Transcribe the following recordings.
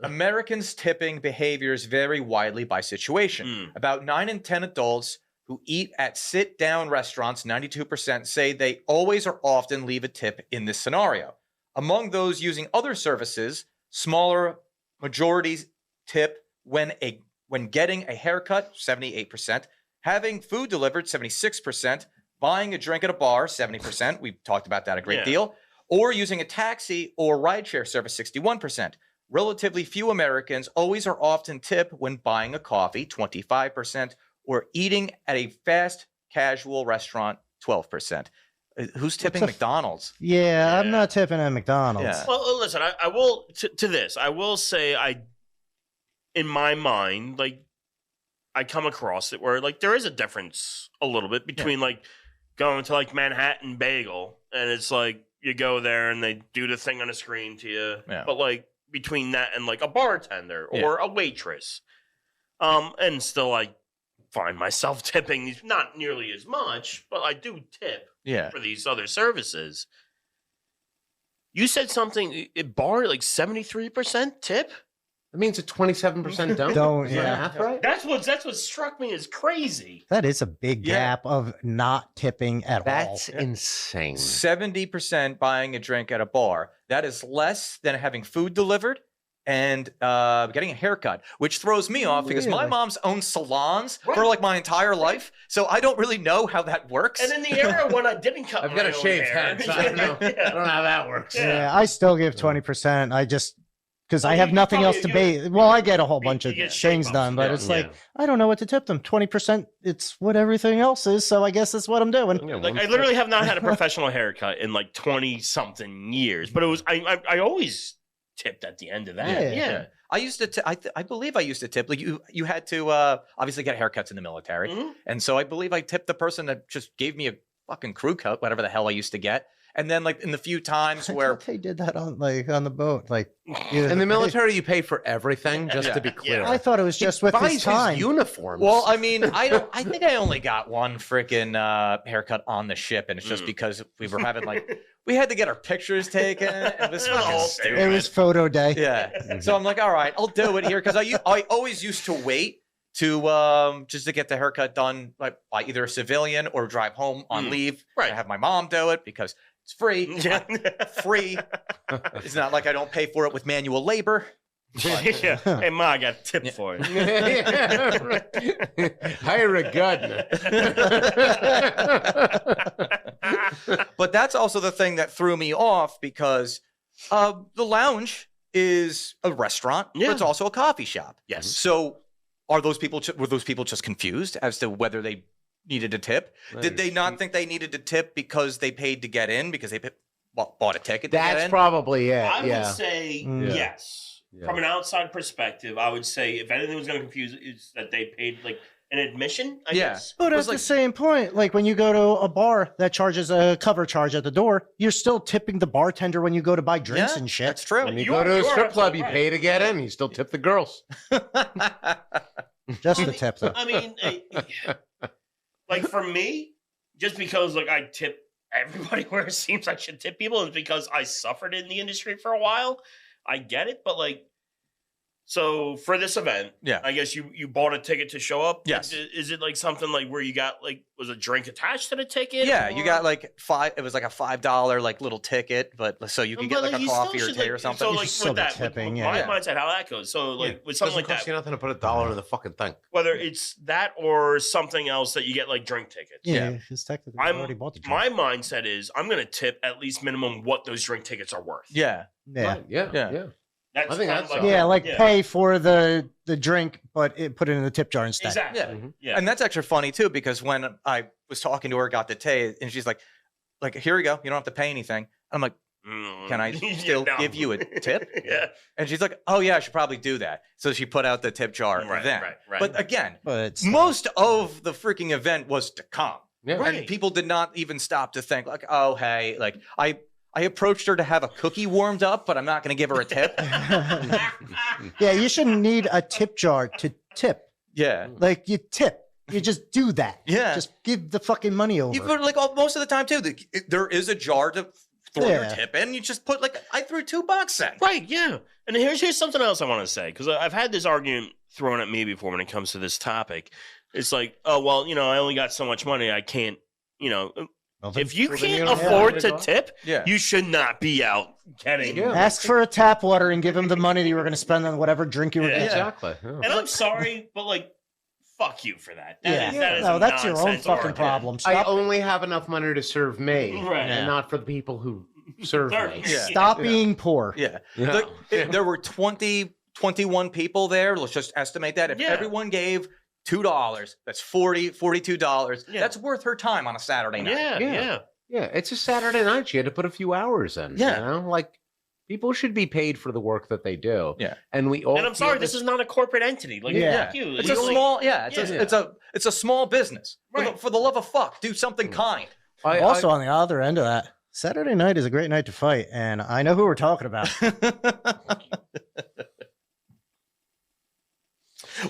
Americans' tipping behaviors vary widely by situation. About 9 in 10 adults who eat at sit-down restaurants, 92%, say they always or often leave a tip in this scenario. Among those using other services, smaller majorities tip when getting a haircut, 78%, having food delivered, 76%, buying a drink at a bar, 70%, we've talked about that a great deal, or using a taxi or rideshare service, 61%. Relatively few Americans always or often tip when buying a coffee, 25%, or eating at a fast casual restaurant, 12%. Who's tipping McDonald's? Yeah, I'm not tipping at McDonald's. Yeah. Well, listen, I will to this. I will say in my mind, like I come across it where like there is a difference a little bit between like going to like Manhattan Bagel and it's like you go there and they do the thing on the screen to you, but like between that and like a bartender or a waitress, and still like find myself tipping not nearly as much, but I do tip for these other services. You said something, it bar like 73% tip? That means a 27% don't. Is that math right? That's what struck me as crazy. That is a big gap of not tipping at all. That's insane. 70% buying a drink at a bar. That is less than having food delivered and getting a haircut, which throws me off because my mom's owned salons for like my entire life, so I don't really know how that works. And in the era when I didn't cut I've got a shaved head, so I don't know. I don't know how that works. Yeah, I still give 20%. I just because I have nothing else to pay. Well, I get a whole bunch of things done, but it's like I don't know what to tip them. 20%, it's what everything else is, so I guess that's what I'm doing. Like I literally have not had a professional haircut in like 20-something years, but it was I always tipped at the end of that. Yeah. I used to. I believe I used to tip. Like you had to obviously get haircuts in the military, and so I believe I tipped the person that just gave me a fucking crew cut, whatever the hell I used to get. And then like in the few times where they did that on the boat, like in the military, you pay for everything. Just to be clear, I thought it was just with his time. Uniforms. Well, I mean, I think I only got one freaking haircut on the ship, and it's just because we were having like. We had to get our pictures taken. It was fucking stupid. It was photo day. Yeah. So I'm like, all right, I'll do it here because I always used to wait to just to get the haircut done like by either a civilian or drive home on leave. Right. I have my mom do it because it's free. Free. It's not like I don't pay for it with manual labor. Yeah. Hey, Ma, I got a tip for it. Hire a gun. But that's also the thing that threw me off because the lounge is a restaurant, but it's also a coffee shop. Yes. So were those people just confused as to whether they needed a tip? Did they not think they needed to tip because they paid to get in because they bought a ticket to get in? That's probably it. I would say yes. Yeah. From an outside perspective, I would say if anything was going to confuse it, is that they paid like an admission, I guess. But at the same point, like when you go to a bar that charges a cover charge at the door, you're still tipping the bartender when you go to buy drinks and shit. That's true. When you go to a strip club, you pay to get in. You still tip the girls. Just the tip, though. I mean, like for me, just because like I tip everybody where it seems I should tip people is because I suffered in the industry for a while. I get it, but like, so for this event, I guess you bought a ticket to show up. Yes. Is it like something like where you got like was a drink attached to the ticket? Yeah, you got like it was like a $5 like little ticket, but so you could get like a coffee or tea or something. So like with that, tipping, with my mindset, how that goes. So like with something like that, cost you nothing to put $1 in the fucking thing. Whether it's that or something else that you get like drink tickets. Yeah, because technically I already bought the drink. My mindset is I'm going to tip at least minimum what those drink tickets are worth. Yeah. That's I think that's pay for the drink, but put it in the tip jar instead. Exactly. Yeah. And that's actually funny too because when I was talking to her, got the tea, and she's like, here we go, you don't have to pay anything. I'm like, can I still give you a tip? And she's like, oh yeah, I should probably do that. So she put out the tip jar then. Right. But again, most of the freaking event was to come. Yeah. And people did not even stop to think like, oh, hey, like I approached her to have a cookie warmed up, but I'm not going to give her a tip. Yeah, you shouldn't need a tip jar to tip. Yeah. Like you tip. You just do that. Yeah. Just give the fucking money over. Like most of the time too, there is a jar throw your tip in. You just put I threw $2 in. Right, yeah. And here's something else I want to say, because I've had this argument thrown at me before when it comes to this topic. It's like, oh, well, I only got so much money. I can't, if you can't afford to tip, you should not be out getting. Ask for a tap water and give him the money that you were going to spend on whatever drink you were getting. Exactly. Yeah. And I'm sorry, but fuck you for that. That is no, that's your own fucking problem. I only have enough money to serve me, and not for the people who serve me. Yeah. Stop being poor. Yeah. There were 21 people there. Let's just estimate that. If everyone gave $2, that's $42. That's worth her time on a Saturday night. Yeah, it's a Saturday night. She had to put a few hours in. People should be paid for the work that they do. Yeah. And we all. And I'm sorry, this is not a corporate entity. Fuck you. It's a small. It's a small business. Right. For the love of fuck, do something kind. Also, on the other end of that, Saturday night is a great night to fight, and I know who we're talking about.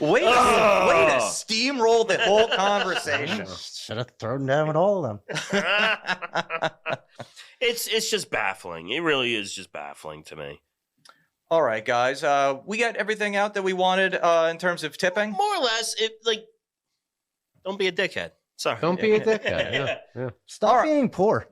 Way to steamroll the whole conversation. Should have thrown down with all of them. It's just baffling. It really is just baffling to me. All right, guys. We got everything out that we wanted in terms of tipping. More or less, don't be a dickhead. Sorry. Don't be a dickhead. Stop being poor.